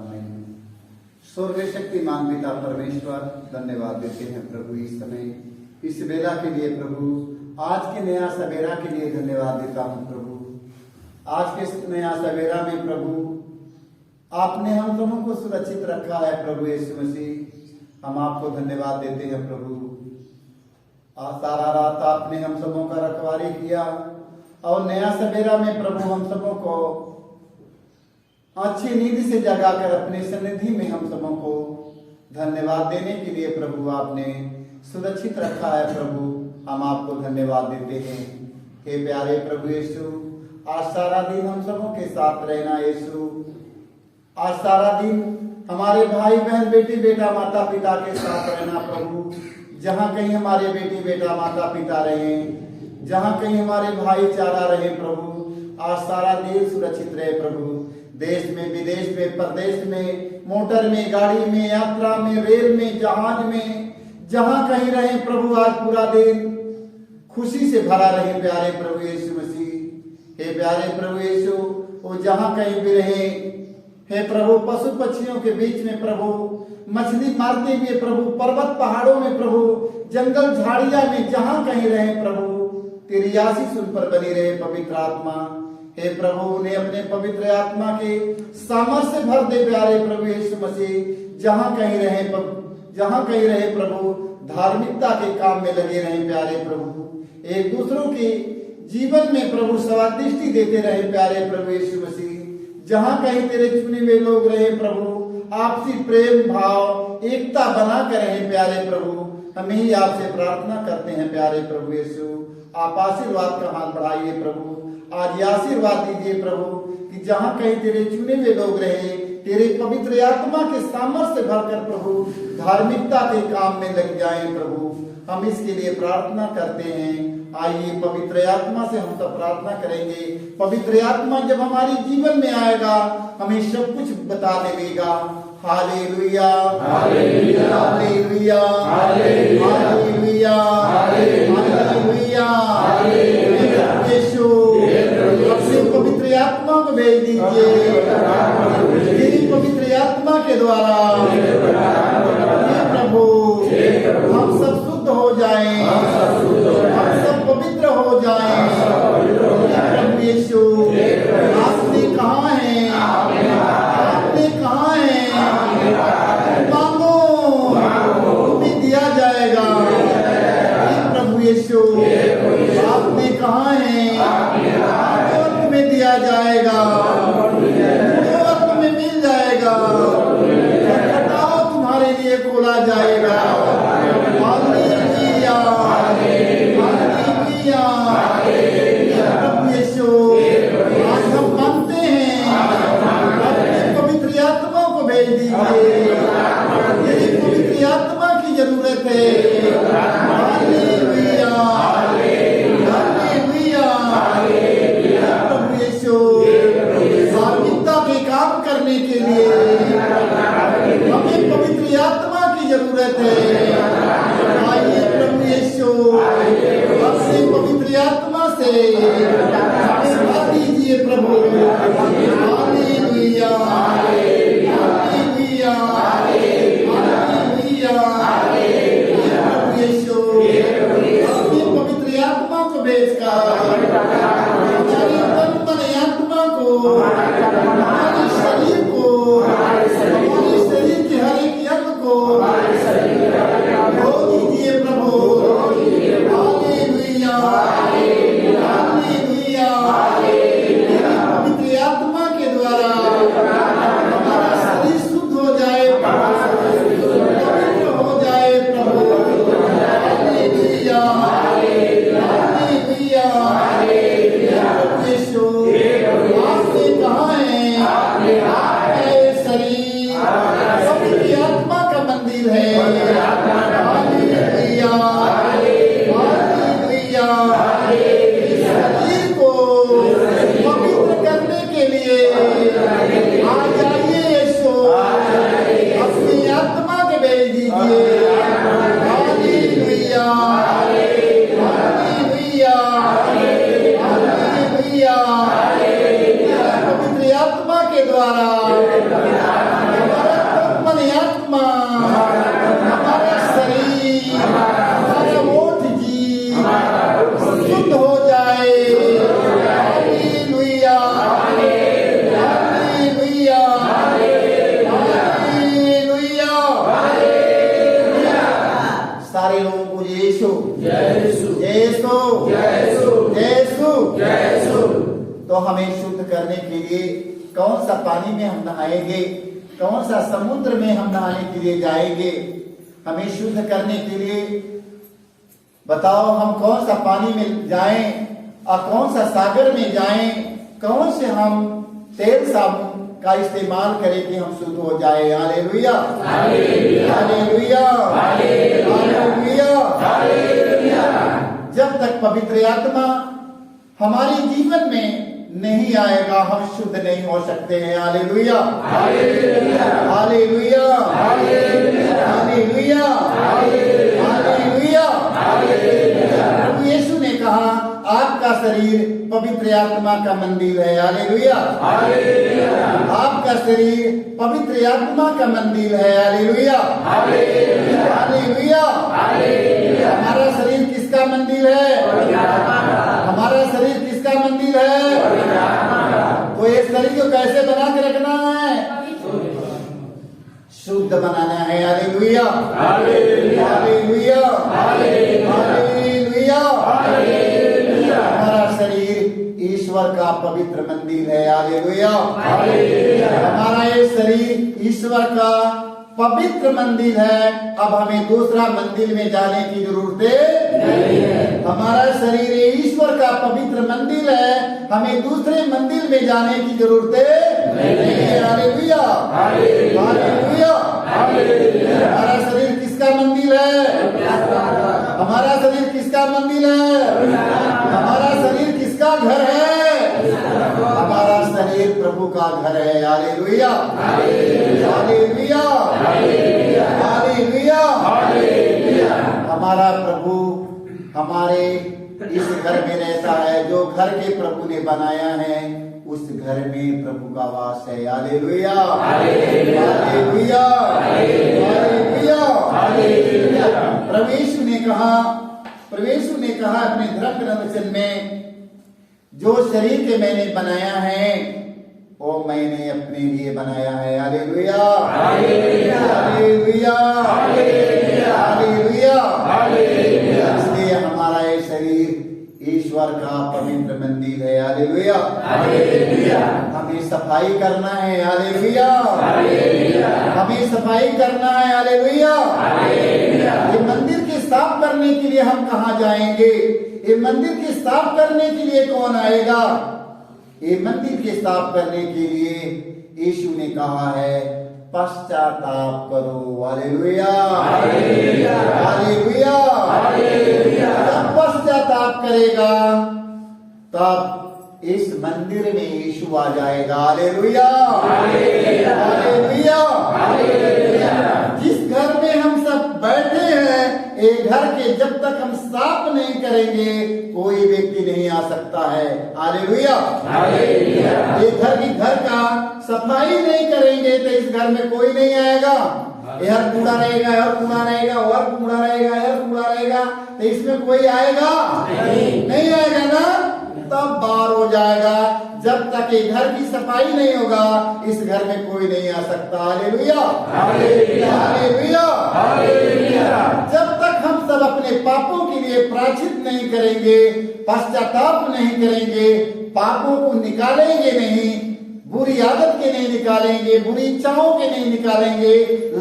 आमीन। स्वर्ग शक्तिमान पिता परमेश्वर, धन्यवाद देते हैं प्रभु इस समय इस बेला के लिए प्रभु, आज के नया सवेरा के लिए धन्यवाद देता हूँ प्रभु। आज के नया सवेरा में प्रभु आपने हम सबों को सुरक्षित रखा है प्रभु यीशु मसीह, हम आपको धन्यवाद देते हैं प्रभु। आज सारा रात आपने हम सबों का रखवाली किया और नया सवेरा में प्रभु हम सबों को अच्छी नींद से जगाकर अपने सन्निधि में हम सबों को धन्यवाद देने के लिए प्रभु आपने सुरक्षित रखा है प्रभु, हम आपको धन्यवाद देते हैं। हे प्यारे प्रभु यीशु, आज सारा दिन हम सबों के साथ रहना यीशु, आज सारा दिन हमारे भाई बहन बेटी बेटा माता पिता के साथ रहना प्रभु। जहाँ कहीं हमारे बेटी बेटा माता पिता रहे, जहाँ कहीं हमारे भाईचारा रहे प्रभु, आज सारा देश सुरक्षित रहे प्रभु। देश में विदेश में परदेश में मोटर में गाड़ी में यात्रा में रेल में जहाज में जहाँ कहीं रहे प्रभु, आज पूरा दिन खुशी से भरा रहे प्यारे प्रभु यीशु मसीह। हे प्यारे प्रभु यीशु, वो जहाँ कहीं भी रहे, हे प्रभु पशु पक्षियों के बीच में प्रभु, मछली मारते हुए प्रभु, पर्वत पहाड़ों में प्रभु, जंगल झाड़िया में जहाँ कहीं रहे प्रभु, तेरी आशीष उन पर बनी रहे पवित्र आत्मा। हे प्रभु उन्हें अपने पवित्र आत्मा के सामर्थ्य से भर दे प्यारे प्रभु यीशु मसीह। जहाँ कहीं रहे प्रभु, धार्मिकता के काम में लगे रहे प्यारे प्रभु, एक दूसरों के जीवन में प्रभु स्वादिष्टि देते रहे प्यारे प्रभु यीशु मसीह। जहाँ कहीं तेरे चुने हुए लोग रहे प्रभु, आपसी प्रेम भाव एकता बना कर रहे प्यारे प्रभु, हम ही आपसे प्रार्थना करते हैं प्यारे प्रभु यीशु। आप आशीर्वाद का हाथ बढ़ाइए प्रभु, आज ये आशीर्वाद दीजिए प्रभु कि जहाँ कहीं तेरे चुने हुए लोग रहे, तेरे पवित्र आत्मा के सामर्थ्य से भरकर प्रभु धार्मिकता के काम में लग जाएं प्रभु, हम इसके लिए प्रार्थना करते हैं। आइए पवित्र आत्मा से हम सब प्रार्थना करेंगे। पवित्र आत्मा जब हमारे जीवन में आएगा हमें सब कुछ बता देगा। Hallelujah hallelujah hallelujah hallelujah hallelujah hallelujah. Yeshu अपने पवित्र आत्मा को भेज दीजिए, तेरी पवित्र आत्मा के द्वारा प्रभु हम सब शुद्ध हो जाएं, हम सब पवित्र हो जाएं प्रभु यीशु। आपने कहा है, आपने कहा है मांगो तुम्हें दिया जाएगा प्रभु यीशु। आपने कहा है तुम्हें दिया जाएगा, तुम्हें मिल जाएगा, खटखटाओ तुम्हारे लिए खोला जाएगा। हालेलुया हालेलुया प्रभु यीशु, आज हम मानते हैं अपने पवित्र आत्मा को भेज दीजिए, तेरी पवित्र आत्मा की जरूरत है। हालेलुया हालेलुया प्रभु यीशु, धार्मिकता के काम करने के लिए हमें पवित्र आत्मा की जरूरत है। आइए प्रभु यीशु अपने पवित्र आत्मा से भर दीजिए प्रभु। हालेलुया हालेलुया हालेलुया प्रभु यीशु, अपने पवित्र आत्मा को भेजकर हमारी तन मन आत्मा को, हमारे शरीर को, हमारे शरीर के हर एक अंग को धो दीजिए प्रभु। हालेलुया हालेलुया पवित्र आत्मा के द्वारा हमारा शरीर शुद्ध हो जाए, पवित्र हो जाए प्रभु। हालेलुया हालेलुया प्रभु यीशु, आपने कहा है शरीर पवित्र आत्मा का मंदिर है। हालेलुया हालेलुया शरीर को पवित्र करने के लिए आ जाइए यीशु, अपनी आत्मा के भेज दीजिए। हालेलुया हालेलुया हालेलुया पवित्र आत्मा के द्वारा करने के लिए कौन सा पानी में हम नहाएंगे, कौन सा समुद्र में हम नहाने के लिए जाएंगे, हमें शुद्ध करने के लिए बताओ हम कौन सा पानी में जाएं और कौन सा सागर में जाएं, कौन से हम तेल साबुन का इस्तेमाल करें कि हम शुद्ध हो जाए। Hallelujah, hallelujah, hallelujah. जब तक पवित्र आत्मा हमारे जीवन में नहीं आएगा हम शुद्ध नहीं हो सकते हैं। Hallelujah, hallelujah, hallelujah, hallelujah, hallelujah. प्रभु यीशु ने कहा आपका शरीर पवित्र आत्मा का मंदिर है। हालेलुया, आपका शरीर पवित्र आत्मा का मंदिर है। Hallelujah, hallelujah. हमारा शरीर किसका मंदिर है? हमारा शरीर किसका मंदिर है? तो इस शरीर को कैसे बना के रखना है? शुद्ध बनाना है। Hallelujah, hallelujah, hallelujah. हमारा शरीर ईश्वर का पवित्र मंदिर है। हालेलुया, हमारा ये शरीर ईश्वर का पवित्र मंदिर है। अब हमें दूसरा मंदिर में जाने की जरूरत नहीं है। हमारा शरीर ईश्वर का पवित्र मंदिर है, हमें दूसरे मंदिर में जाने की जरूरत नहीं है। Hallelujah, hallelujah. हमारा शरीर किसका मंदिर है? हमारा शरीर किसका मंदिर है? हमारा शरीर किसका घर है? हमारा शरीर प्रभु का घर है। Hallelujah, hallelujah, hallelujah. हमारा प्रभु हमारे इस घर में रहता है। जो घर के प्रभु ने बनाया है उस घर में प्रभु का वास है। Hallelujah, hallelujah, hallelujah. प्रभु यीशु ने कहा अपने धर्म ग्रंथ वचन में जो शरीर के मैंने बनाया है वो मैंने अपने लिए बनाया है। Hallelujah, hallelujah, hallelujah, hallelujah. इसलिए हमारा ये शरीर ईश्वर का पवित्र मंदिर है। Hallelujah, hallelujah. हमें सफाई करना है। Hallelujah, hallelujah. हमें सफाई करना है। Hallelujah, hallelujah. ये मंदिर के साफ करने के लिए हम कहाँ जाएंगे? ये मंदिर के साफ करने के लिए कौन आएगा? ये मंदिर के साफ करने के लिए यीशु ने कहा है पश्चाताप करो। Hallelujah, hallelujah, hallelujah, hallelujah. जब पश्चाताप करेगा तब इस मंदिर में यीशु आ जाएगा। Hallelujah, hallelujah, hallelujah. जिस घर में हम सब बैठे हैं ये घर के जब तक हम साफ नहीं करेंगे कोई व्यक्ति नहीं आ सकता है। Hallelujah, hallelujah. ये घर का सफाई नहीं करेंगे तो इस घर में कोई नहीं आएगा। यह कूड़ा रहेगा, यह कूड़ा रहेगा, और कूड़ा रहेगा, यह कूड़ा रहेगा, तो इसमें कोई आएगा नहीं आएगा ना, तब बाहर हो जाएगा। जब तक ये घर की सफाई नहीं होगा इस घर में कोई नहीं आ सकता। Hallelujah, hallelujah, hallelujah, hallelujah. जब तक हम सब अपने पापों के लिए प्रायश्चित नहीं करेंगे, पश्चाताप नहीं करेंगे, पापों को निकालेंगे नहीं, बुरी आदत के नहीं निकालेंगे, बुरी इच्छाओं के नहीं निकालेंगे,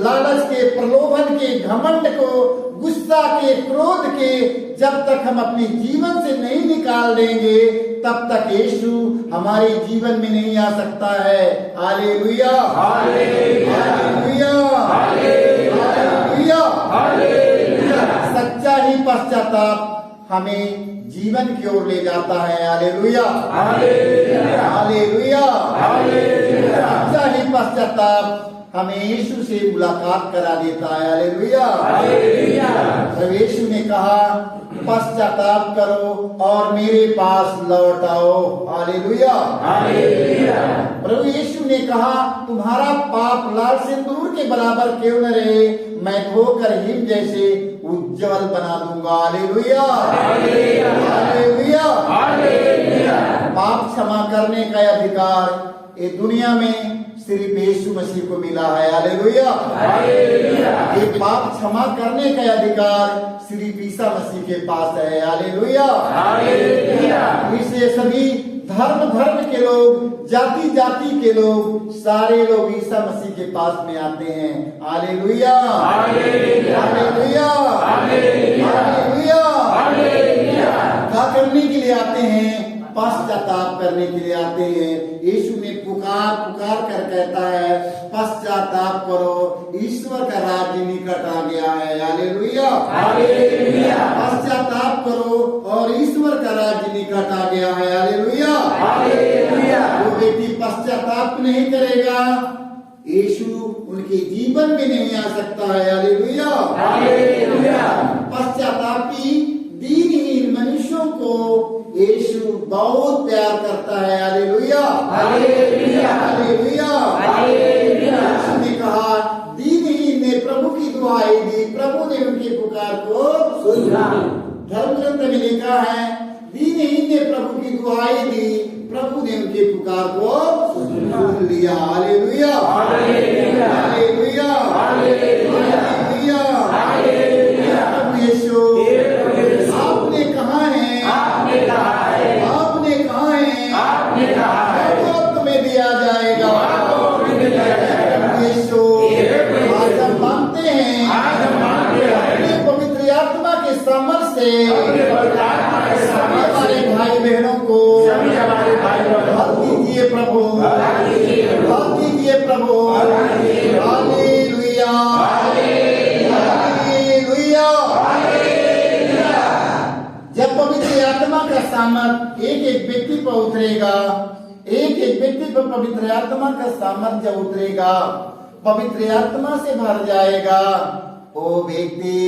लालच के, प्रलोभन के, घमंड को, गुस्सा के, क्रोध के जब तक हम अपने जीवन से नहीं निकाल देंगे तब तक यीशु हमारे जीवन में नहीं आ सकता है। Hallelujah, hallelujah, hallelujah, hallelujah. सच्चा ही पश्चाताप हमें जीवन की ओर ले जाता है। Hallelujah, hallelujah, hallelujah, hallelujah. सच्चा ही पश्चाताप हमें यीशु से मुलाकात करा देता है। Hallelujah, hallelujah. प्रभु यीशु ने कहा पश्चाताप करो और मेरे पास लौट आओ। Hallelujah, hallelujah. प्रभु यीशु ने कहा तुम्हारा पाप लाल सिंदूर के बराबर क्यों न रहे, मैं धोकर हिम जैसे उज्जवल बना दूंगा। Hallelujah, hallelujah, hallelujah, hallelujah. पाप क्षमा करने का अधिकार ये दुनिया में सिर्फ यीशु मसीह को मिला है। Hallelujah, hallelujah. ये पाप क्षमा करने का अधिकार सिर्फ ईसा मसीह के पास है। Hallelujah, hallelujah. इसे सभी धर्म धर्म के लोग, जाति जाति के लोग, सारे लोग ईसा मसीह के पास में आते हैं। Hallelujah, hallelujah, hallelujah. क्या करने के लिए आते हैं? पश्चाताप करने के लिए आते हैं। यीशु ने पुकार पुकार कर कहता है, पश्चाताप करो, ईश्वर का राज्य निकट आ गया है। Hallelujah, hallelujah. पश्चाताप करो और ईश्वर का राज्य निकट आ गया है। Hallelujah, hallelujah. वो व्यक्ति पश्चाताप नहीं करेगा, यीशु उनके जीवन में नहीं आ सकता है। Hallelujah, hallelujah. पश्चातापी दीनहीन मनुष्यों को यीशु बहुत प्यार करता है। Hallelujah, hallelujah, hallelujah, hallelujah. Yeshu ने कहा, दीनहीन ने प्रभु की दुहाई दी, प्रभु ने उनकी पुकार को सुना। धर्म ग्रंथ में लिखा है, दीनहीन ने प्रभु की दुहाई दी, प्रभु ने उनके पुकार को सुन लिया। Hallelujah, hallelujah, hallelujah, hallelujah, hallelujah. प्रभु यीशु आपने कहा है, आपने कहा है, आपने कहा है, आपने कहा है, तो तुम्हें दिया जाएगा। यीशु आज हम मानते हैं, अपने पवित्र आत्मा के सामर्थ्य से हमारे भाई बहनों को हाथ दीजिए प्रभु, हाथ दीजिए प्रभु। Hallelujah, hallelujah. जब पवित्र आत्मा का सामर्थ एक एक व्यक्ति पर उतरेगा, एक एक व्यक्ति पर पवित्र आत्मा का सामर्थ जब उतरेगा, पवित्र आत्मा से भर जाएगा, वो व्यक्ति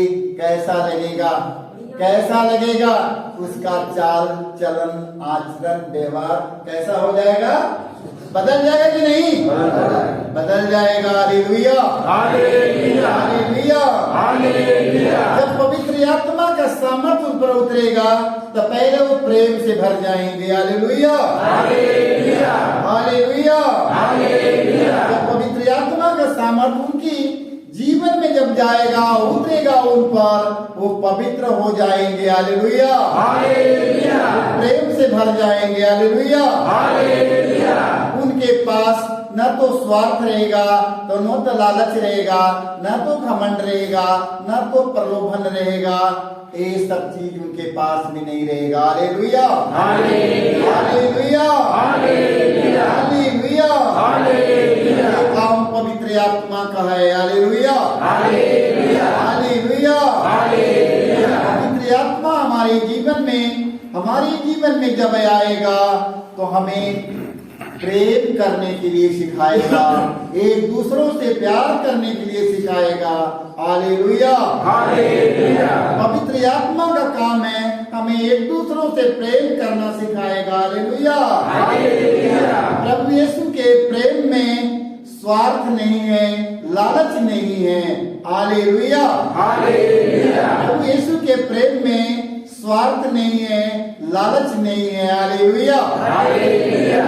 कैसा लगेगा? कैसा लगेगा? उसका चाल चलन आचरण व्यवहार कैसा हो जाएगा? बदल जाएगा कि नहीं? बदल जाएगा। Hallelujah, hallelujah, hallelujah, hallelujah. जब पवित्र आत्मा का सामर्थ उन पर उतरेगा तो पहले वो प्रेम से भर जाएंगे। Hallelujah, hallelujah, hallelujah, hallelujah. जब पवित्र आत्मा का सामर्थ उनकी जीवन में जब जाएगा, उतरेगा उन पर, वो पवित्र हो जाएंगे। Hallelujah, hallelujah. प्रेम से भर जाएंगे। Hallelujah, hallelujah. उनके पास न तो स्वार्थ रहेगा, तो न तो लालच रहेगा, न तो घमंड रहेगा, न तो प्रलोभन रहेगा। ये सब चीज उनके पास में नहीं रहेगा। Hallelujah, hallelujah, hallelujah, hallelujah, hallelujah. काम पवित्र आत्मा का है। Hallelujah, hallelujah, hallelujah, hallelujah. पवित्र आत्मा हमारे जीवन में जब आएगा तो हमें प्रेम करने के लिए सिखाएगा, एक दूसरों से प्यार करने के लिए सिखाएगा। Hallelujah, hallelujah. पवित्र आत्मा का काम है हमें एक दूसरों से प्रेम करना सिखाएगा। Hallelujah, hallelujah. प्रभु यीशु के प्रेम में स्वार्थ नहीं है, लालच नहीं है। Hallelujah, hallelujah. प्रभु यीशु के प्रेम में स्वार्थ नहीं है, लालच नहीं है। Hallelujah, hallelujah,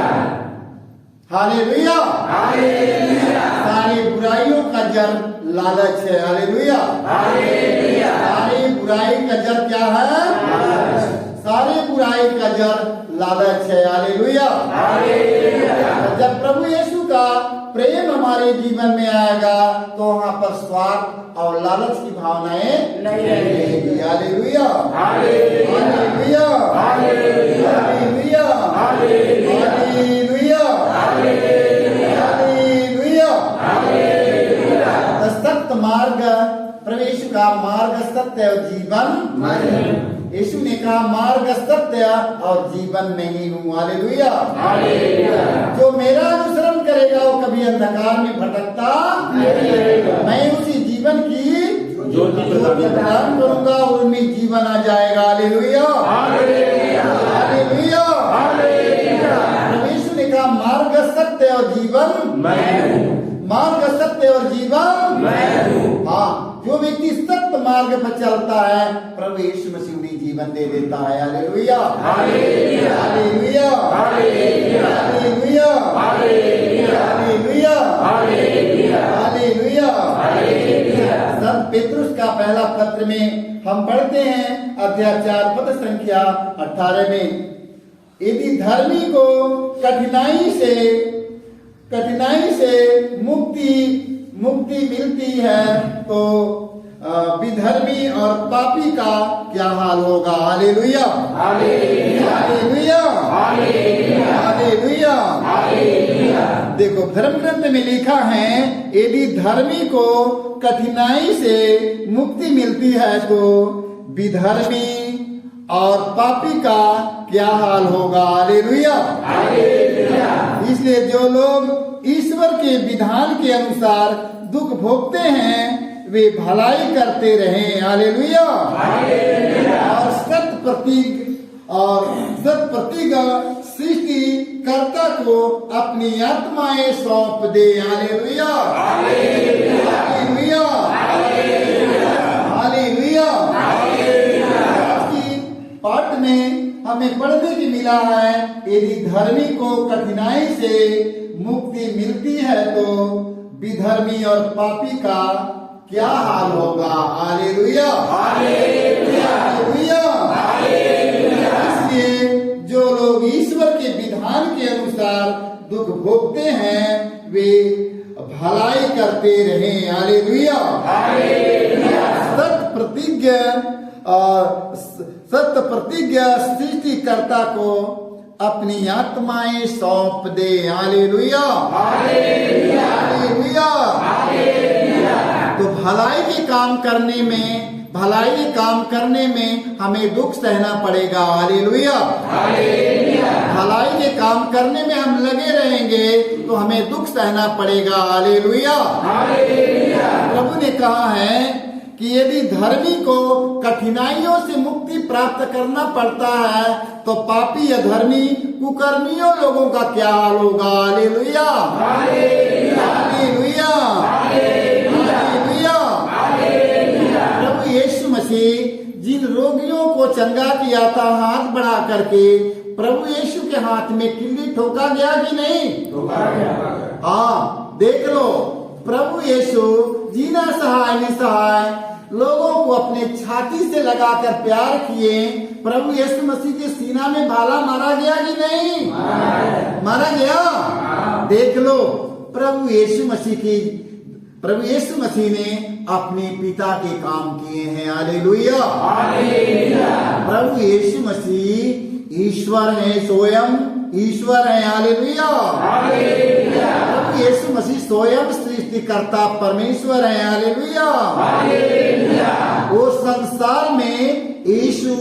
hallelujah, hallelujah. सारी बुराइयों का जड़ लालच है। Hallelujah, hallelujah. सारी बुराई का जड़ क्या है? सारी बुराई का जड़ लालच है। Hallelujah, hallelujah. जब प्रभु यीशु का प्रेम हमारे जीवन में आएगा तो वहाँ पर स्वार्थ और लालच की भावनाएं नहीं रहेगी। Hallelujah, hallelujah, hallelujah, hallelujah, hallelujah, hallelujah, hallelujah. सत्य मार्ग, प्रवेश का मार्ग सत्य और जीवन। यीशु ने कहा, मार्ग सत्य और जीवन नहीं हूँ। Hallelujah, hallelujah. जो मेरा अनुसरण करेगा वो कभी अंधकार में भटकता नहीं, मैं उसी जीवन की ज्योति प्रदान करूंगा और उनमें जीवन आ जाएगा। Hallelujah, hallelujah, hallelujah, hallelujah. Yeshu ने कहा, मार्ग सत्य और जीवन मैं हूँ, मार्ग सत्य और जीवन मैं हूँ। हाँ, जो व्यक्ति सत्य मार्ग पर चलता है प्रभु यीशु मसीह उन्हें जीवन दे देता है। Hallelujah, hallelujah, hallelujah, hallelujah, hallelujah, hallelujah, hallelujah, hallelujah, hallelujah. संत पेतरुस का पहला पत्र में हम पढ़ते हैं अध्याय 4 पद संख्या 18 में, यदि धर्मी को कठिनाई से मुक्ति मिलती है तो विधर्मी और पापी का क्या हाल होगा। Hallelujah, hallelujah, hallelujah. देखो धर्म ग्रंथ में लिखा है, यदि धर्मी को कठिनाई से मुक्ति मिलती है तो विधर्मी और पापी का क्या हाल होगा। हालेलुया। इसलिए जो लोग ईश्वर के विधान के अनुसार दुख भोगते हैं वे भलाई करते रहें। हालेलुया। और सत प्रतीक सृष्टिकर्ता को अपनी आत्माएं सौंप दे। Hallelujah, hallelujah, hallelujah. पाठ में हमें पढ़ने की मिला है, यदि धर्मी को कठिनाई से मुक्ति मिलती है तो विधर्मी और पापी का क्या हाल होगा। Hallelujah, hallelujah, hallelujah. इसलिए जो लोग ईश्वर के विधान के अनुसार दुख भोगते हैं वे भलाई करते रहें। Hallelujah, hallelujah. सत्य प्रतिज्ञा सृष्टिकर्ता को अपनी आत्माएं सौंप दे। Hallelujah, hallelujah, hallelujah. तो भलाई के काम करने में हमें दुख सहना पड़ेगा। Hallelujah, hallelujah. भलाई के काम करने में हम लगे रहेंगे तो हमें दुख सहना पड़ेगा। Hallelujah, hallelujah. प्रभु ने कहा है कि यदि धर्मी को कठिनाइयों से मुक्ति प्राप्त करना पड़ता है तो पापी या धर्मी कुकर्मियों लोगों का क्या हाल होगा। Hallelujah, hallelujah, hallelujah. प्रभु यीशु मसीह जिन रोगियों को चंगा किया था हाथ बढ़ा करके, प्रभु यीशु के हाथ में किल्ली ठोका गया कि नहीं? ठोका गया। हाँ, देख लो, प्रभु यीशु जीना सहाय निसहाय लोगों को अपने छाती से लगाकर प्यार किए। प्रभु यीशु मसीह के सीना में भाला मारा गया कि नहीं? मारा गया। देख लो, प्रभु यीशु मसीह ने अपने पिता के काम किए हैं। Hallelujah, hallelujah. प्रभु यीशु मसीह ईश्वर है, स्वयं ईश्वर है। Hallelujah, hallelujah. प्रभु यीशु मसीह स्वयं सृष्टिकर्ता परमेश्वर है। Hallelujah, hallelujah. वो संसार में यीशु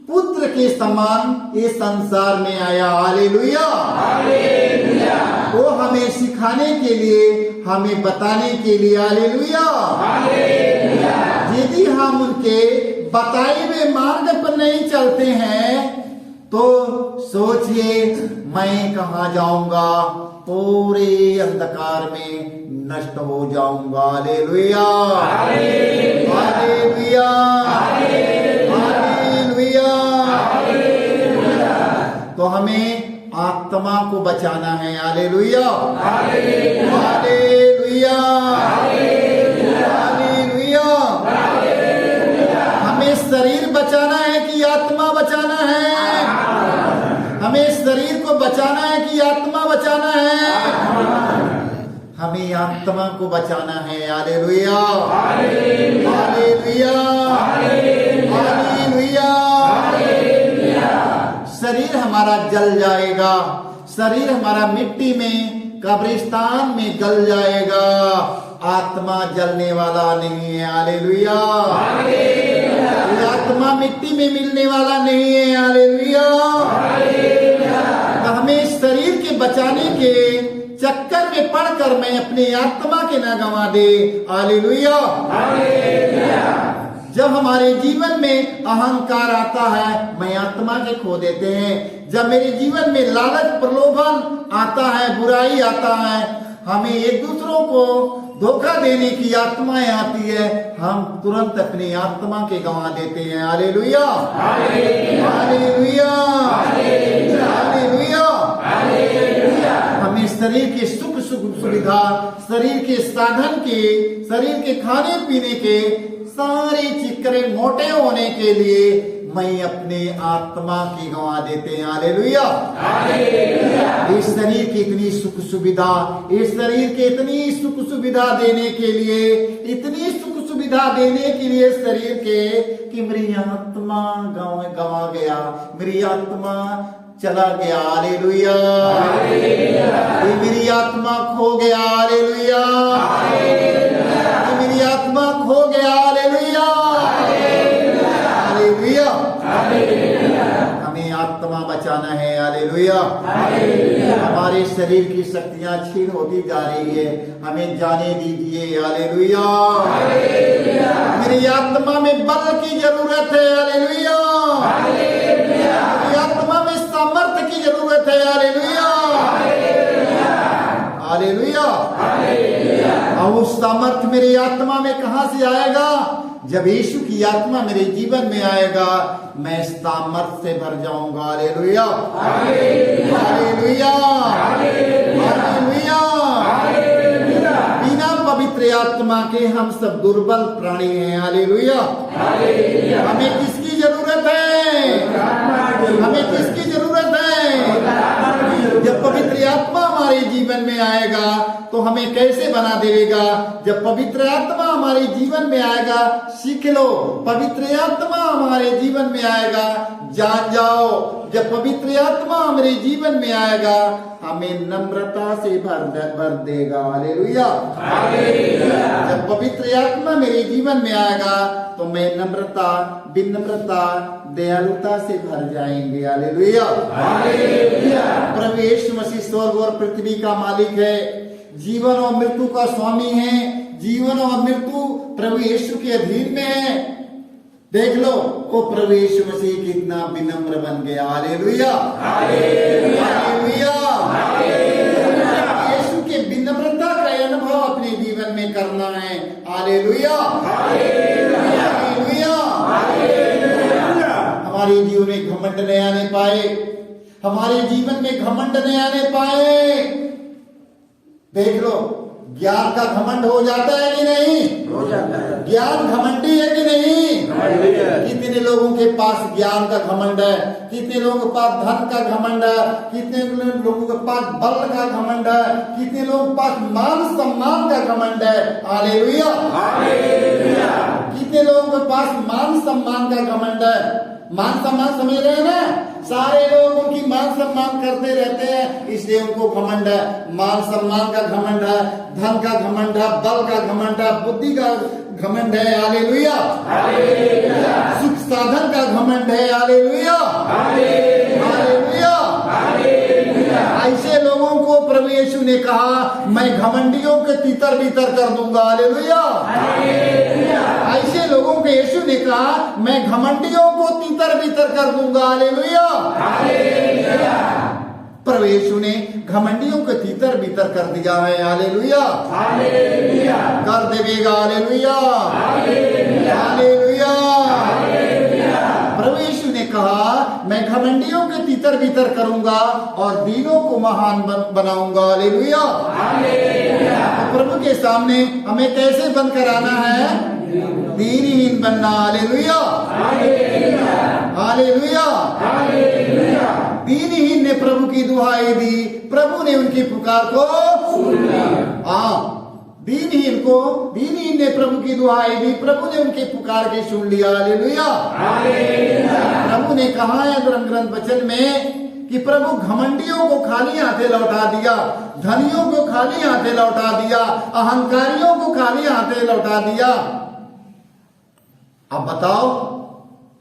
पुत्र के समान इस संसार में आया। Hallelujah, hallelujah. वो हमें सिखाने के लिए, हमें बताने के लिए। Hallelujah, hallelujah. यदि हम उनके बताए हुए मार्ग पर नहीं चलते हैं तो सोचिए मैं कहाँ जाऊंगा, पूरे अंधकार में नष्ट हो जाऊंगा। Hallelujah, hallelujah, hallelujah. तो हमें आत्मा को बचाना है। Hallelujah, hallelujah, hallelujah. हमें शरीर बचाना है कि आत्मा बचाना है? हमें शरीर को बचाना है कि आत्मा बचाना है? हमें आत्मा को बचाना है। Hallelujah, hallelujah, hallelujah. शरीर हमारा जल जाएगा, शरीर हमारा मिट्टी में कब्रिस्तान में गल जाएगा, आत्मा जलने वाला नहीं है। हालेलुया, आत्मा मिट्टी में मिलने वाला नहीं है। हालेलुया। तो हमें शरीर के बचाने के चक्कर में पड़कर मैं अपनी आत्मा के न गंवा दे। हालेलुया। जब हमारे जीवन में अहंकार आता है मैं आत्मा के खो देते हैं। जब मेरे जीवन में लालच प्रलोभन आता है, बुराई आता है, हमें एक दूसरों को धोखा देने की आत्माएं आती है, हम तुरंत अपनी आत्मा के गंवा देते हैं। Hallelujah, hallelujah, hallelujah. हमें शरीर के सुख सुविधा, शरीर के साधन के, शरीर के खाने पीने के सारे चिकरे मोटे होने के लिए मैं अपने आत्मा की गंवा देते हैं। हालेलुया। इस शरीर की इतनी सुख सुविधा, इस शरीर के इतनी सुख सुविधा देने के लिए, इतनी सुख सुविधा देने के लिए शरीर के, कि मेरी आत्मा गंवा गया, मेरी आत्मा चला गया। हालेलुया। मेरी आत्मा खो गया। हालेलुया। मेरी आत्मा खो गया। हालेलुया। हालेलुया। हमें आत्मा बचाना है। हालेलुया। हमारे शरीर की शक्तियां क्षीण होती जा रही है, हमें जाने दीजिए। हालेलुया। मेरी आत्मा में बल की जरूरत है। हालेलुया। मेरी आत्मा में सामर्थ्य की जरूरत है। हालेलुया। हालेलुया। और उस सामर्थ्य मेरी आत्मा में कहां से आएगा? जब यीशु की आत्मा मेरे जीवन में आएगा, मैं सामर्थ्य से भर जाऊंगा। हालेलुया। हालेलुया। हालेलुया। बिना पवित्र आत्मा के हम सब दुर्बल प्राणी हैं। हालेलुया। हमें किसकी जरूरत है? हमें किसकी जरूरत है? जब पवित्र आत्मा हमारे जीवन में आएगा तो हमें कैसे बना देगा? जब पवित्र आत्मा हमारे जीवन में आएगा, सीख लो, पवित्र आत्मा हमारे जीवन में आएगा, जान जाओ, जब पवित्र आत्मा हमारे जीवन में आएगा हमें नम्रता से भर देगा। हालेलुया। जब पवित्र आत्मा मेरे जीवन में आएगा तो मैं नम्रता, विनम्रता, दयालुता से भर जाएंगे। हालेलुया। प्रभु यीशु मसीह स्वर्ग और पृथ्वी का मालिक है, जीवन और मृत्यु का स्वामी है। जीवन और मृत्यु प्रभु यीशु के अधीन में है। देख लो वो प्रभु यीशु मसीह कितना विनम्र बन गया। हालेलुया। हालेलुया। यीशु के विनम्रता का अनुभव अपने जीवन में करना है। हालेलुया। हालेलुया। हमारे जीवन में घमंड नहीं आने पाए, हमारे जीवन में घमंड नहीं आने पाए। देख लो, ज्ञान का घमंड हो जाता है कि नहीं? हो जाता है। ज्ञान घमंडी है कि नहीं? कितने लोगों के पास ज्ञान का घमंड है, कितने लोगों के पास धन का घमंड है, कितने लोगों के पास बल का घमंड है, कितने लोगों के पास मान सम्मान का घमंड है। हालेलुया। कितने लोगों के पास मान सम्मान का घमंड है। मान सम्मान समझ रहे हैं ना? सारे लोग उनकी मान सम्मान करते रहते हैं, इसलिए उनको घमंड है। मान सम्मान का घमंड है, धन का घमंड है, बल का घमंड है, बुद्धि का घमंड है। हालेलुया। सुख साधन का घमंड है। हालेलुया। हालेलुया। ऐसे लोगों को प्रभु यीशु ने कहा, मैं घमंडियों के तीतर बीतर कर दूंगा। हालेलुया। ऐसे लोगों को यीशु ने कहा, मैं घमंडियों को तीतर बीतर कर दूंगा। हालेलुया। प्रभु यीशु ने घमंडियों को तीतर बीतर कर दिया है। हालेलुया। कर देगा। हालेलुया। हालेलुया। प्रभु यीशु ने कहा, मैं घमंडियों के तीतर बीतर करूंगा और दीनों को महान बनाऊंगा। हालेलुया। प्रभु के सामने हमें कैसे बनकर आना है? दीनहीन बनना। हालेलुया। हालेलुया। दीनहीन ने प्रभु की दुहाई दी, प्रभु ने उनकी पुकार को सुन लिया। दीनहीन ने प्रभु की दुहाई दी, प्रभु ने उनके पुकार के सुन लिया। हालेलुया। प्रभु ने कहा है ग्रंथ वचन में कि प्रभु घमंडियों को खाली हाथे लौटा दिया, धनियों को खाली हाथे लौटा दिया, अहंकारियों को खाली हाथे लौटा दिया। अब बताओ,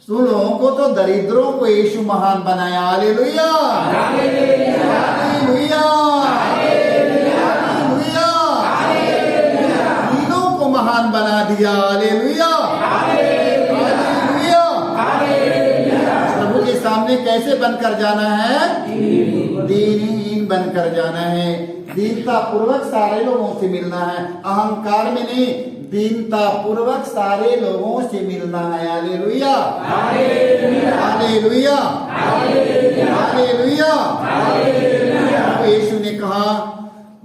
सुनो को तो दरिद्रों को यीशु महान बनाया। हालेलुया। हालेलुया। हालेलुया। दीनों को महान बना दिया। हालेलुया। हालेलुया। प्रभु के सामने कैसे बनकर जाना है? दीनहीन बनकर जाना है। दीनता पूर्वक सारे लोगों से मिलना है, अहंकार में नहीं, दीनता पूर्वक सारे लोगों से मिलना है। हालेलुया। हालेलुया। हालेलुया। यीशु ने कहा,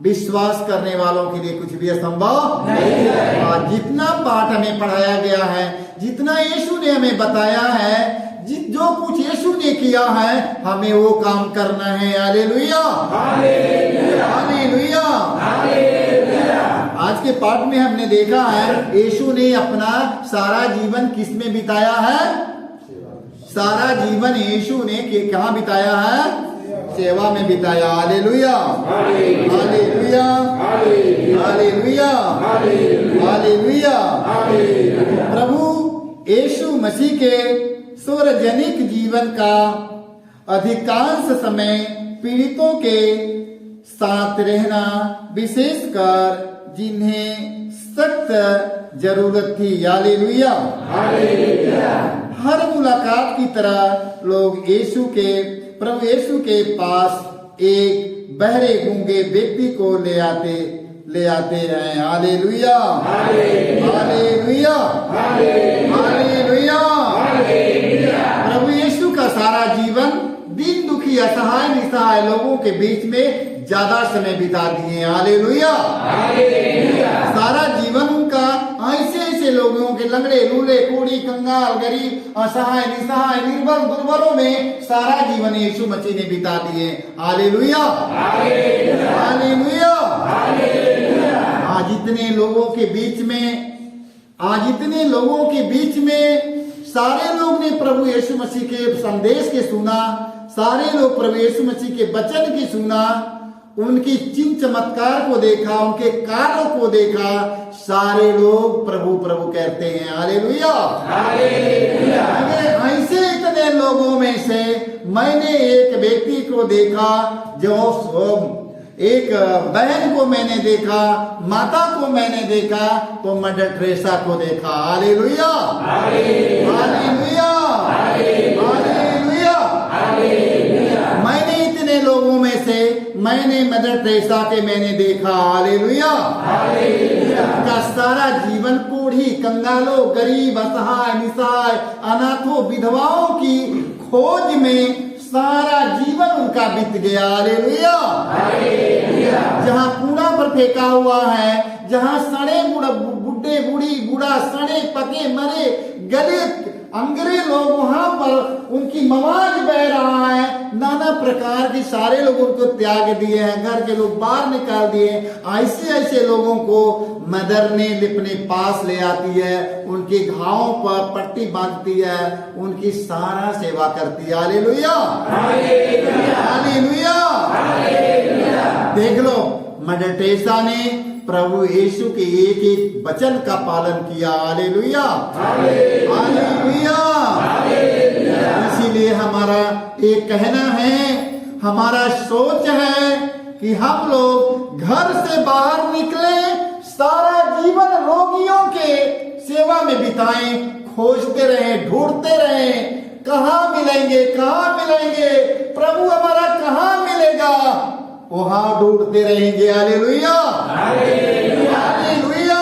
विश्वास करने वालों के लिए कुछ भी असंभव नहीं है। जितना पाठ हमें पढ़ाया गया है, जितना यीशु ने हमें बताया है, जो कुछ यीशु ने किया है हमें वो काम करना है। Hallelujah, hallelujah. आज के पाठ में हमने देखा है यीशु ने अपना सारा जीवन किस में बिताया है? सारा जीवन यीशु ने कहाँ बिताया है? सेवा में बिताया। Hallelujah, hallelujah, hallelujah, hallelujah. प्रभु यीशु मसीह के सार्वजनिक जीवन का अधिकांश समय पीड़ितों के साथ रहना, विशेषकर जिन्हें सख्त जरूरत थी। हालेलुया, हर मुलाकात की तरह लोग प्रभु यीशु के पास एक बहरे गूंगे व्यक्ति को ले आते हैं। Hallelujah, hallelujah, hallelujah. प्रभु यीशु का सारा जीवन दीन दुखी असहाय निसहाय लोगों के बीच में ज्यादा समय बिता दिए। हालेलुया, सारा जीवन उनका ऐसे लोगों के लंगड़े लूले कोड़ी कंगाल गरीब असहाय निसहाय निर्बल दुर्बलों में सारा जीवन यीशु मसीह ने बिता दिए। Hallelujah, hallelujah. आज इतने लोगों के बीच में सारे लोग ने प्रभु यीशु मसीह के संदेश के सुना, सारे लोग प्रभु यीशु मसीह के वचन की सुना, उनकी चिन्ह चमत्कार को देखा, उनके कार्यों को देखा, सारे लोग प्रभु प्रभु कहते हैं। Hallelujah, hallelujah. ऐसे इतने लोगों में से मैंने एक व्यक्ति को देखा, जो एक बहन को मैंने देखा, माता को मैंने देखा, तो मदर टेरेसा को देखा। Hallelujah, hallelujah, hallelujah. मैंने इतने लोगों में से मैंने मदर टेरेसा के मैंने देखा। हालेलुया, का सारा जीवन कोढ़ी कंगालों गरीब असहाय निसहाय अनाथों विधवाओं की खोज में सारा जीवन उनका बीत गया। हालेलुया, जहाँ कूड़ा पर फेंका हुआ है, जहाँ सड़े बुढ़े बूढ़ी बूढ़ा सड़े पके मरे गले अंगरे लोग, वहां पर उनकी मवाज बह रहा है, नाना प्रकार की सारे लोग उनको त्याग दिए हैं, घर के लोग बाहर निकाल दिए। ऐसे लोगों को मदर ने अपने पास ले आती है, उनके घावों पर पट्टी बांधती है, उनकी सारा सेवा करती है। Hallelujah, hallelujah. देख लो, मदर टेरेसा ने प्रभु यीशु के एक एक वचन का पालन किया। Hallelujah, hallelujah. इसीलिए हमारा एक कहना है, हमारा सोच है कि हम लोग घर से बाहर निकले, सारा जीवन रोगियों के सेवा में बिताएं, खोजते रहें, ढूंढते रहें, कहाँ मिलेंगे, कहाँ मिलेंगे, प्रभु हमारा कहाँ मिलेगा, वहां ढूंढते रहेंगे। Hallelujah, hallelujah, hallelujah.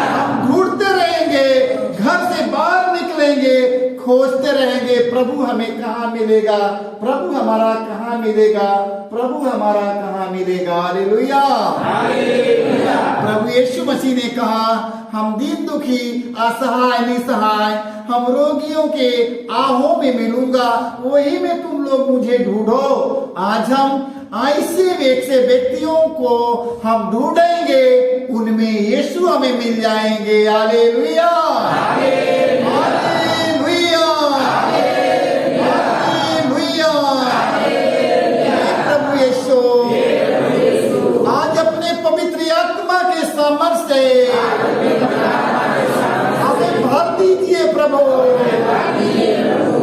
हम ढूंढते रहेंगे, घर से बाहर निकलेंगे, खोजते रहेंगे, प्रभु हमें कहाँ मिलेगा, प्रभु हमारा कहाँ मिलेगा, प्रभु हमारा कहाँ मिलेगा। Hallelujah, hallelujah. प्रभु यीशु मसीह ने कहा, हम दीन दुखी असहाय निसहाय, हम रोगियों के आहों में मिलूंगा, वही में तुम लोग मुझे ढूंढो। आज हम ऐसे व्यक्तियों को हम ढूंढेंगे, उनमें यीशु हमें मिल जाएंगे। Hallelujah, hallelujah, hallelujah. प्रभु यीशु आज अपने पवित्र आत्मा के सामर्थ्य से हमें भर दीजिए प्रभु,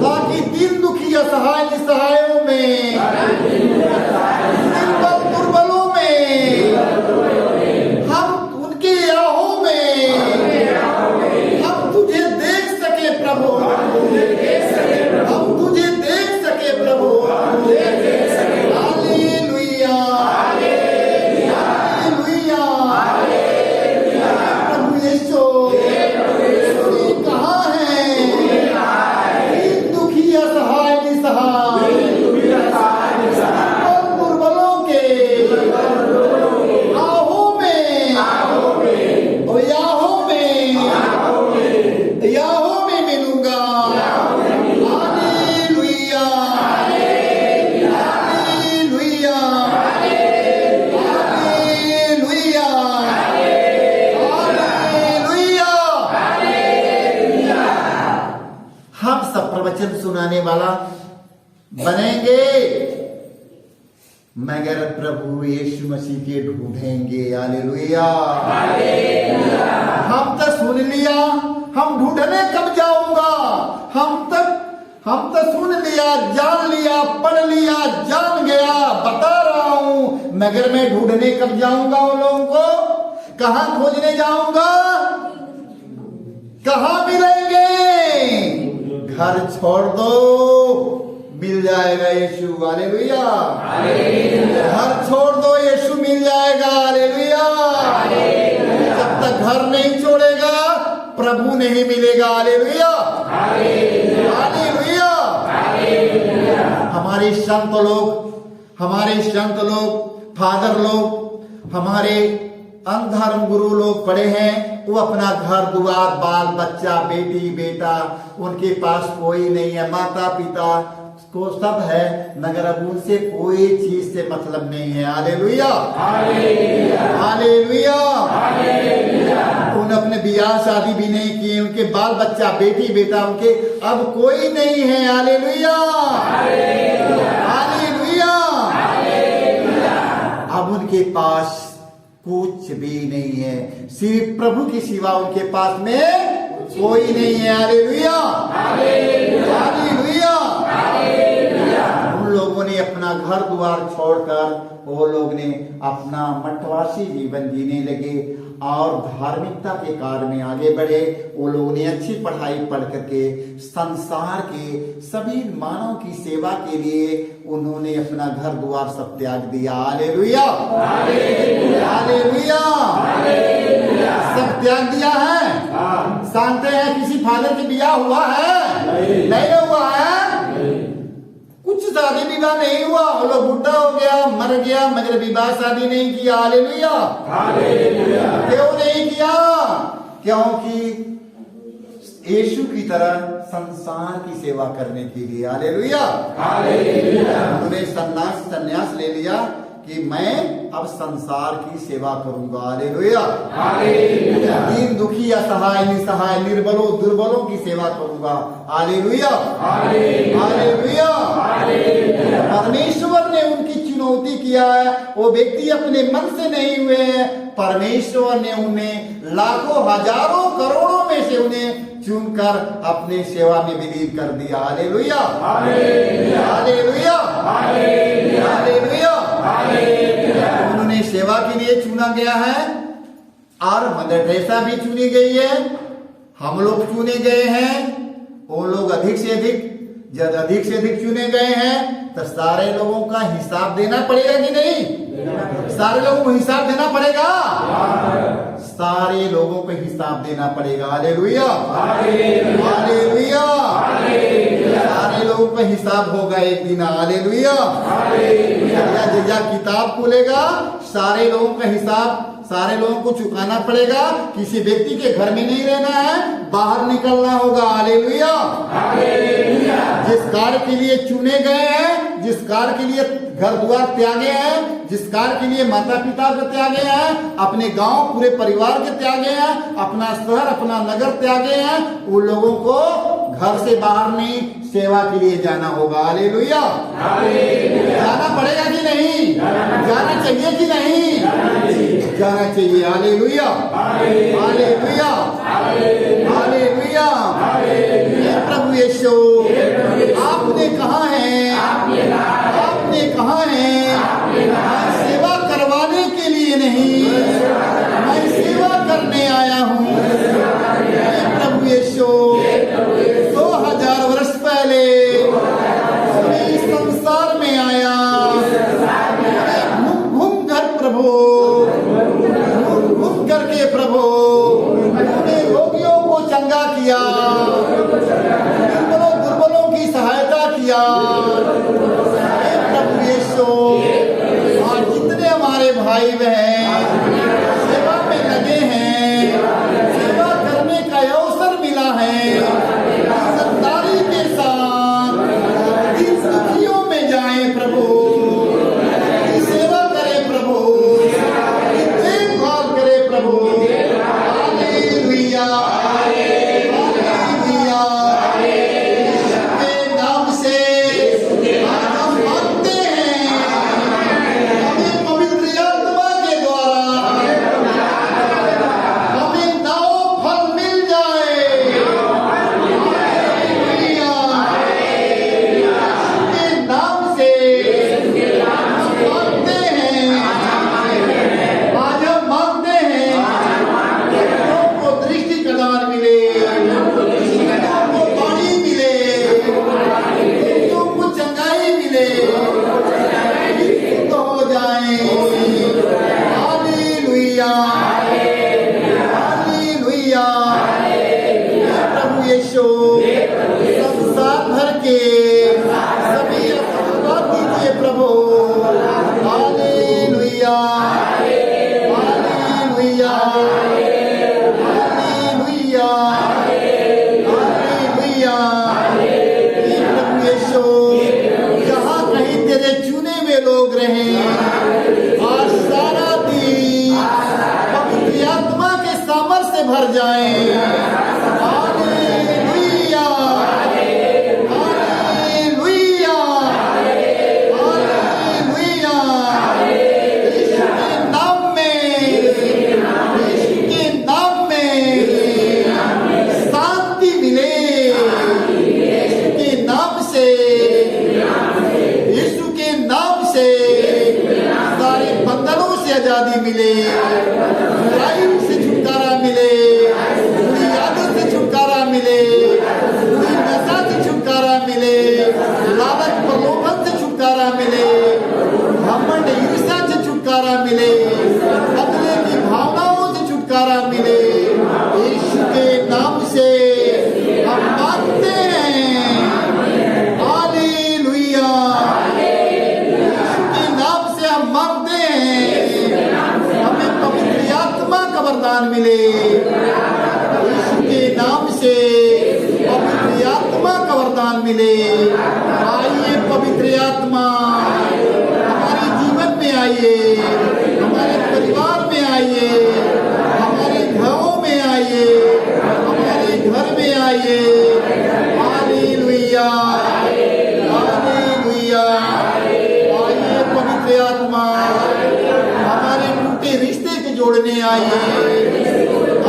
ताकि दीन दुखी असहाय निसहायों में, दुर्बलों में, हम उनके राहों में हम तुझे देख सके प्रभु, हम तुझे देख सके प्रभु। Hallelujah, hallelujah. प्रभु यीशु कहाँ है? दीन दुखी असहाय निसहाय प्रवचन सुनाने वाला बनेंगे मगर प्रभु यीशु मसीह के ढूंढेंगे। हालेलुया। हम तो सुन लिया, हम ढूंढने कब जाऊंगा? हम तो सुन लिया, जान लिया, पढ़ लिया, जान गया, बता रहा हूं, मगर मैं ढूंढने कब जाऊंगा उन लोगों को? कहां खोजने जाऊंगा? कहां मिलेंगे? घर छोड़ दो, मिल जाएगा यीशु। हालेलुया। घर छोड़ दो, यीशु मिल जाएगा। हालेलुया। जब तक घर नहीं छोड़ेगा प्रभु नहीं मिलेगा। हालेलुया। हालेलुया। हमारे संत लोग, फादर लोग, हमारे अंधर्म गुरु लोग पड़े हैं, वो अपना घर दुआर, बाल बच्चा, बेटी बेटा, उनके पास कोई नहीं है, माता पिता को सब है, मगर अब उनसे कोई चीज से मतलब नहीं है। हालेलुया। हालेलुया। उन अपने बियाह शादी भी नहीं किए, उनके बाल बच्चा, बेटी बेटा, उनके अब कोई नहीं है। हालेलुया। हालेलुया। अब उनके पास कुछ भी नहीं है, सिर्फ प्रभु की सिवा उनके पास में कोई नहीं है। हालेलुया। हालेलुया। उन लोगों ने अपना घर द्वार छोड़कर वो लोग ने अपना मठवासी जीवन जीने लगे और धार्मिकता के कार्य में आगे बढ़े। वो लोगों ने अच्छी पढ़ाई पढ़ करके संसार के सभी मानव की सेवा के लिए उन्होंने अपना घर द्वार सब त्याग दिया। हालेलुया। हालेलुया। सब त्याग दिया है। जानते हैं किसी फादर के बियाह हुआ है? नहीं हुआ है। कुछ शादी विवाह नहीं हुआ, वो लोग बुढ़ा हो गया, मर गया, मगर विवाह शादी नहीं किया। हालेलुया। क्यों नहीं किया? क्योंकि यीशु की तरह संसार की सेवा करने के लिए। हालेलुया। उन्होंने संन्यास ले लिया कि मैं अब संसार की सेवा करूंगा। हालेलुया। दीन दुखी, असहाय, निसहाय, निर्बलों, दुर्बलों की सेवा करूंगा। हालेलुया। हालेलुया। परमेश्वर ने उनकी चुनौती किया है, वो व्यक्ति अपने मन से नहीं हुए हैं, परमेश्वर ने उन्हें लाखों हजारों करोड़ों में से उन्हें चुनकर अपने सेवा में विलीन कर दिया। हालेलुया। हालेलुया। हालेलुया। उन्होंने सेवा के लिए चुना गया है और मदर टेरेसा भी चुनी गई है, हम लोग चुने गए हैं। वो लोग अधिक से अधिक चुने गए हैं, तो सारे लोगों का हिसाब देना पड़ेगा कि नहीं? सारे लोगों को हिसाब देना पड़ेगा। सारे लोगों को हिसाब देना पड़ेगा। हालेलुया। हालेलुया। सारे लोगों का हिसाब होगा एक दिन। हालेलुया। जब किताब खुलेगा सारे लोगों का हिसाब सारे लोगों को चुकाना पड़ेगा। किसी व्यक्ति के घर में नहीं रहना है, बाहर निकलना होगा। हालेलुया। जिस कार्य के लिए चुने गए हैं, जिस कार्य के लिए घर द्वार त्यागे हैं, जिस कार्य के लिए माता पिता को त्यागे हैं, अपने गांव पूरे परिवार के त्यागे हैं, अपना शहर अपना नगर त्यागे हैं, उन लोगों को घर से बाहर नहीं, सेवा के लिए जाना होगा। हालेलुया। जाना पड़ेगा कि नहीं? जाना चाहिए कि नहीं? जाना चाहिए। हालेलुया। हालेलुया। हालेलुया। प्रभु यीशु, आपने कहा है, आपने कहा है, मैं सेवा करवाने के लिए नहीं, मैं सेवा करने आया हूँ। प्रभु यीशु 2000 वर्ष पहले इस संसार में आया, घूम कर प्रभु, घूम करके प्रभु उन्होंने रोगियों को चंगा किया, दुर्बलों की सहायता किया। प्रभु यीशु, आज जितने हमारे भाई बहन सेवा में लगे हैं, सेवा करने का अवसर मिला है, ईमानदारी के साथ इन दुखियों में जाएं प्रभु, सेवा करें प्रभु, देखभाल करें प्रभु। हालेलुया। हालेलुया। भर जाएं। Hallelujah, hallelujah, hallelujah. यीशु के नाम में, यीशु के नाम में शांति मिले। यीशु के नाम से, यीशु के नाम से सारे बंधनों से आजादी मिले, बुराई से छुटकारा मिले, बुरी आदत से छुटकारा मिले, बुरी नशा से छुटकारा मिले, लालच प्रलोभन से छुटकारा मिले, घमंड ईर्ष्या से छुटकारा मिले, बदले की भावनाओं से छुटकारा मिले। यीशु के नाम से हम मांगते हैं। हालेलुया, यीशु के नाम से हम मांगते हैं। हमें पवित्र आत्मा का वरदान मिले। यीशु के नाम से पवित्र आत्मा का वरदान मिले। आइए पवित्र आत्मा हमारे जीवन में आइए, हमारे परिवार में आइए, हमारे घरों में आइए, हमारे घर में आइए। Hallelujah, hallelujah. आइए पवित्र आत्मा हमारे टूटे रिश्ते को जोड़ने आइए।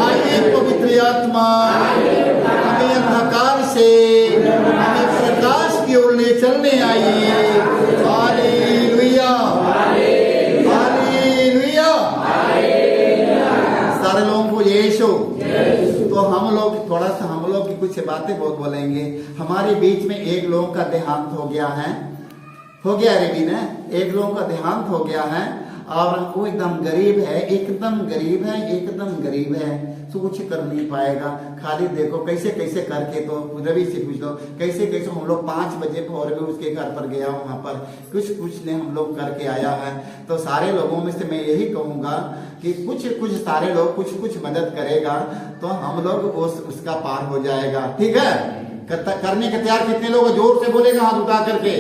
आइए पवित्र आत्मा हमें अंधकार से हमें प्रकाश की ओर ले चलने आइए। Hallelujah, hallelujah. सारे लोगों को यीशु। तो हम लोग थोड़ा सा हम लोग की कुछ बातें बहुत बोलेंगे। हमारे बीच में एक लोगों का देहांत हो गया है, हो गया रेडी ना, एक लोगों का देहांत हो गया है और वो एकदम गरीब है, एकदम गरीब है, एकदम गरीब है, तो कुछ कर नहीं पाएगा। खाली देखो कैसे कैसे करके, तो रवि से पूछ लो कैसे कैसे हम लोग 5 बजे और भी उसके घर पर गया, वहां पर कुछ ने हम लोग करके आया है। तो सारे लोगों में से मैं यही कहूंगा कि कुछ सारे लोग कुछ मदद करेगा तो हम लोग उसका पार हो जाएगा। ठीक है, करने के तैयार कितने लोग? जोर से बोलेगा हाथ उठा करके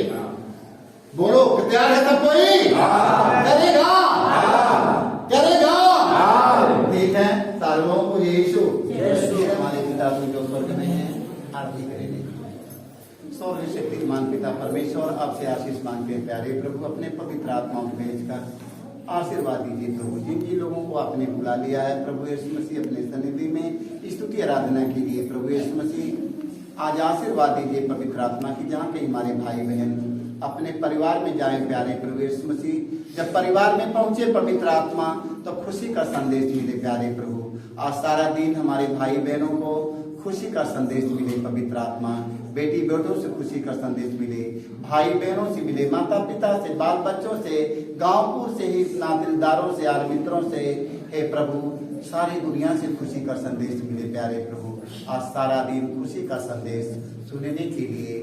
बोलो, तैयार है सब कोई? करेगा, करेगा। ठीक है, सारे लोगों को यीशु हमारे पिता जो स्वर्ग में है आरती करेंगे। सर्व शक्तिमान पिता परमेश्वर, आपसे आशीष मांगते हैं प्यारे प्रभु, अपने पवित्र आत्माओं को भेजकर आशीर्वाद दीजिए प्रभु। जिन जिन लोगों को आपने बुला लिया है प्रभु यीशु मसीह अपने सन्निधि में स्तुति आराधना कीजिए प्रभु यीशु मसीह। आज आशीर्वाद दीजिए पवित्र आत्मा की, जहाँ कहीं हमारे भाई बहन अपने परिवार में जाए प्यारे प्रभु यीशु मसीह। जब परिवार में पहुंचे पवित्र आत्मा तो खुशी का संदेश मिले प्यारे प्रभु। आज सारा दिन हमारे भाई बहनों को खुशी का संदेश मिले पवित्र आत्मा। बेटी बेटों से खुशी का संदेश मिले, भाई बहनों से मिले, माता पिता से, बाल बच्चों से, गांवपुर से ही नातेदारों से, यार मित्रों से, हे प्रभु सारी दुनिया से खुशी का संदेश मिले प्यारे प्रभु। आज सारा दिन खुशी का संदेश सुनने के लिए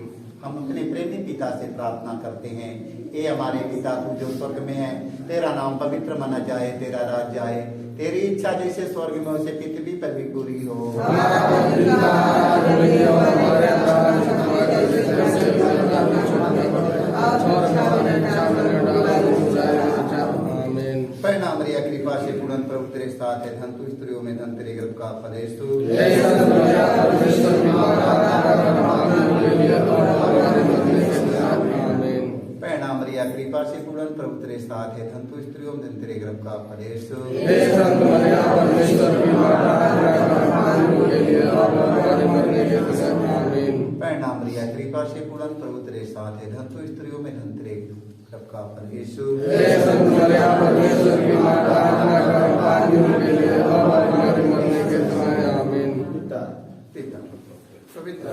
हम अपने प्रेमी पिता से प्रार्थना करते हैं। ए हमारे पिता तू जो स्वर्ग में है, तेरा नाम पवित्र माना जाए, तेरा राज्य आए, तेरी इच्छा जैसे स्वर्ग में वैसे पृथ्वी पर भी पूरी हो। परिणाम मरिया कृपा से पूर्ण प्रभु तेरे साथ है, धन तू स्त्रियों में, धन तेरे गर्भ का फलेश तू। परिणाम मरिया कृपा से पूर्ण प्रभु तेरे साथ है, धन तू स्त्रियों में, धन तेरे गर्भ का फलेश तू। परिणाम मरिया कृपा से पूर्ण प्रभु तेरे साथ है, धन तू स्त्रियों में, धन तेरे गर्भ का फलेश तू। पिता पवित्र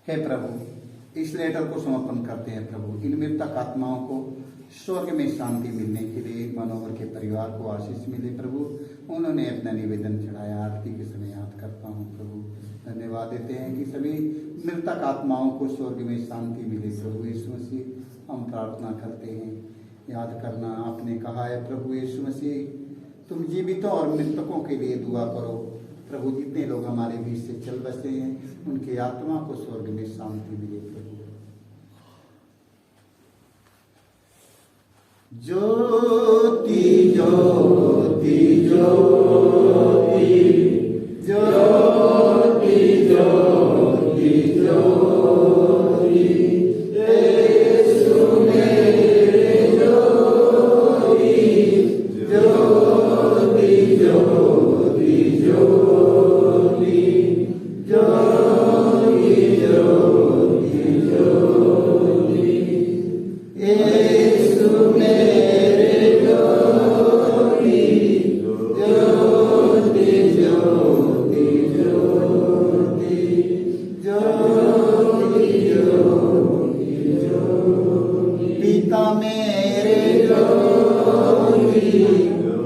हे प्रभु, इस लेटर को समर्पण करते हैं प्रभु। इन मृतक आत्माओं को स्वर्ग में शांति मिलने के लिए मनोहर के परिवार को आशीष मिले प्रभु। उन्होंने अपना निवेदन चढ़ाया, आरती के समय याद करता हूँ प्रभु। धन्यवाद देते हैं कि सभी मृतक आत्माओं को स्वर्ग में शांति मिले। प्रभु यीशु मसीह हम प्रार्थना करते हैं। याद करना, आपने कहा है प्रभु यीशु मसीह, तुम जीवितों और मृतकों के लिए दुआ करो। प्रभु जितने लोग हमारे बीच से चल बसे हैं, उनकी आत्मा को स्वर्ग में शांति मिले। प्रभु ज्योति ज्योति ज्योति ज्योति ज्योति ज्योति यीशु मेरे ज्योति ज्योति ज्योति ज्योति ज्योति ज्योति ज्योति यीशु मेरे ज्योति ज्योति ज्योति ज्योति ज्योति ज्योति ज्योति पिता मेरे ज्योति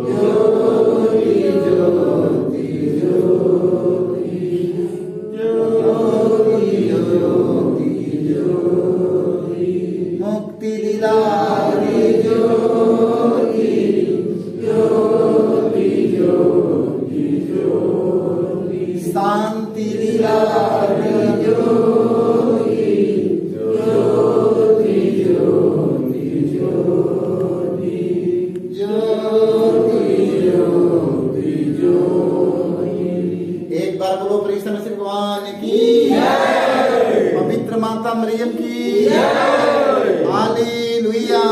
ज्योति ज्योति ज्योति ज्योति ज्योति ज्योति मुक्ति दिलारी ज्योति ज्योति ज्योति ज्योति शांति दिलारी ज्योति ज्योति ज्योति ज्योति ज्योति ज्योति ज्योति। एक बार बोलो प्रभु यीशु मसीह भगवान की जय, पवित्र माता मरियम की जय, हालेलुया।